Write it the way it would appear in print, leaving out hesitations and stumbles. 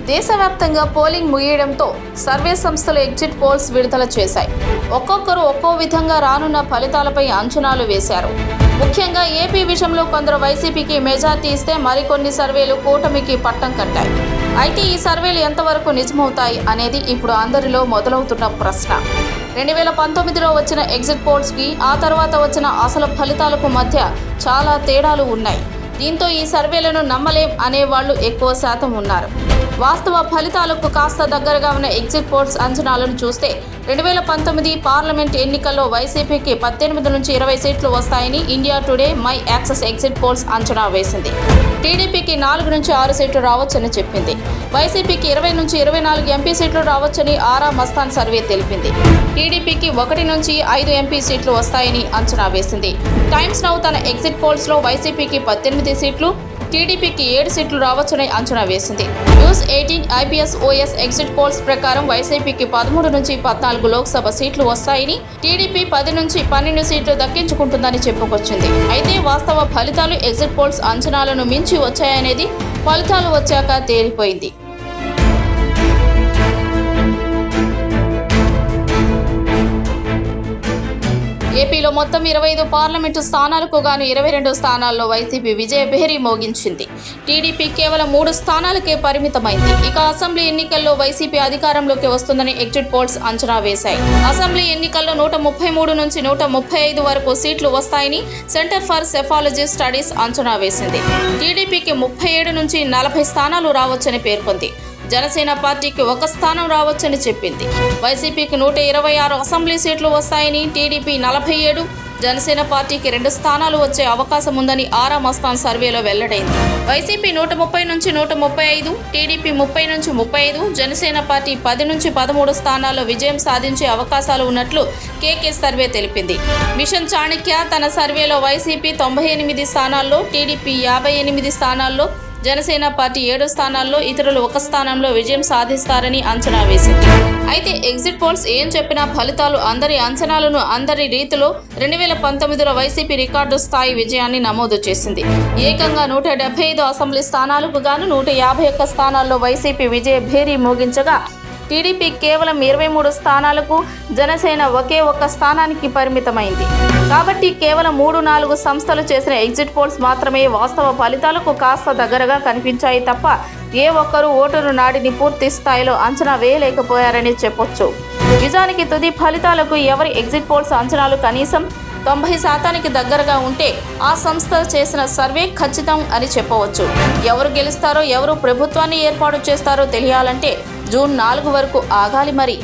దేశవ్యాప్తంగా polling ముగియడంతో survey సంస్థలు exit polls విడుదల చేశాయి. ఒక్కొక్కరు ఒక్కో విధంగా రానున్న ఫలితాలపై అంచనాలు వేశారు. ముఖ్యంగా ఏపీ విషయంలో కొందరు వైసీపీకి మెజార్టీ ఇస్తే మరికొన్ని సర్వేలు కూటమికి పట్టం కట్టాయి. అయితే ఈ సర్వేలు ఎంతవరకు నిజమవుతాయి అనేది ఇప్పుడు అందరిలో మొదలవుతున్న ప్రశ్న. 2019లో వచ్చిన ఎగ్జిట్ పోల్స్కి ఆ తర్వాత వచ్చిన అసలు ఫలితాలకు మధ్య చాలా తేడాలు ఉన్నాయి. దీంతో ఈ సర్వేలను నమ్మలేం అనేవాళ్లు ఎక్కువ శాతం ఉన్నారు. వాస్తవ ఫలితాలకు కాస్త దగ్గరగా ఉన్న ఎగ్జిట్ పోల్స్ అంచనాలను చూస్తే 2019 పార్లమెంట్ ఎన్నికల్లో వైసీపీకి 18 నుంచి 20 సీట్లు వస్తాయని India today my access exit polls అంచనా వేసింది. టీడీపీకి 4 నుంచి 6 సీట్లు రావచ్చని చెప్పింది. వైసీపీకి 20 నుంచి 24 ఎంపీ సీట్లు రావచ్చని ఆరా మస్తాన్ సర్వే తెలిపింది. టీడీపీకి 1 నుంచి 5 ఎంపీ సీట్లు వస్తాయని అంచనా వేసింది. టైమ్స్ నౌ తన ఎగ్జిట్ పోల్స్లో వైసీపీకి 18 సీట్లు, టీడీపీకి 7 సీట్లు రావచ్చని అంచనా వేసింది. News 18 IPS OS exit polls ప్రకారం వైసీపీకి 13 నుంచి 14 లోక్సభ సీట్లు వస్తాయని, టీడీపీ 10 నుంచి 12 సీట్లు దక్కించుకుంటుందని చెప్పుకొచ్చింది. అయితే వాస్తవ ఫలితాలు ఎగ్జిట్ పోల్స్ అంచనాలను మించి వచ్చాయనేది ఫలితాలు వచ్చాక తేలిపోయింది. ఏపీలో మొత్తం 25 పార్లమెంటు స్థానాలకు గాను 22 స్థానాల్లో వైసీపీ విజయభేరి మోగించింది. టీడీపీ కేవలం 3 స్థానాలకే పరిమితమైంది. ఇక అసెంబ్లీ ఎన్నికల్లో వైసీపీ అధికారంలోకి వస్తుందని ఎగ్జిట్ పోల్స్ అంచనా వేశాయి. అసెంబ్లీ ఎన్నికల్లో 133 నుంచి 135 వరకు సీట్లు వస్తాయని సెంటర్ ఫర్ సెఫాలజీ స్టడీస్ అంచనా వేసింది. టీడీపీకి 37 నుంచి 40 స్థానాలు రావచ్చని పేర్కొంది. జనసేన పార్టీకి 1 స్థానం రావచ్చని చెప్పింది. వైసీపీకి 126 అసెంబ్లీ సీట్లు వస్తాయని, టీడీపీ 47, జనసేన పార్టీకి 2 స్థానాలు వచ్చే అవకాశం ఉందని ఆరా మస్తాన్ సర్వేలో వెల్లడైంది. వైసీపీ 130 నుంచి 135, టీడీపీ 30 నుంచి 35, జనసేన పార్టీ 10 నుంచి 13 స్థానాల్లో విజయం సాధించే అవకాశాలు ఉన్నట్లు కేకే సర్వే తెలిపింది. మిషన్ చాణక్య తన సర్వేలో వైసీపీ 98 స్థానాల్లో, టీడీపీ 58 స్థానాల్లో, జనసేన పార్టీ 7 స్థానాల్లో, ఇతరులు 1 స్థానంలో విజయం సాధిస్తారని అంచనా వేసింది. అయితే ఎగ్జిట్ పోల్స్ ఏం చెప్పినా ఫలితాలు అందరి అంచనాలను అందరి రీతిలో 2019లో వైసీపీ రికార్డు స్థాయి విజయాన్ని నమోదు చేసింది. ఏకంగా 175 అసెంబ్లీ స్థానాలకు గాను 151 స్థానాల్లో వైసీపీ విజయ భేరీ మోగించగా, టీడీపీ కేవలం 23 స్థానాలకు, జనసేన ఒకే 1 స్థానానికి పరిమితమైంది. కాబట్టి కేవలం 3-4 సంస్థలు చేసిన ఎగ్జిట్ పోల్స్ మాత్రమే వాస్తవ ఫలితాలకు కాస్త దగ్గరగా కనిపించాయి తప్ప ఏ ఒక్కరూ ఓటరు నాడిని పూర్తి స్థాయిలో అంచనా వేయలేకపోయారని చెప్పొచ్చు. నిజానికి తుది ఫలితాలకు ఎవరి ఎగ్జిట్ పోల్స్ అంచనాలు కనీసం 90% దగ్గరగా ఉంటే ఆ సంస్థ చేసిన సర్వే ఖచ్చితం అని చెప్పవచ్చు. ఎవరు గెలుస్తారో, ఎవరు ప్రభుత్వాన్ని ఏర్పాటు చేస్తారో తెలియాలంటే జూన్ 4 వరకు ఆగాలి మరి.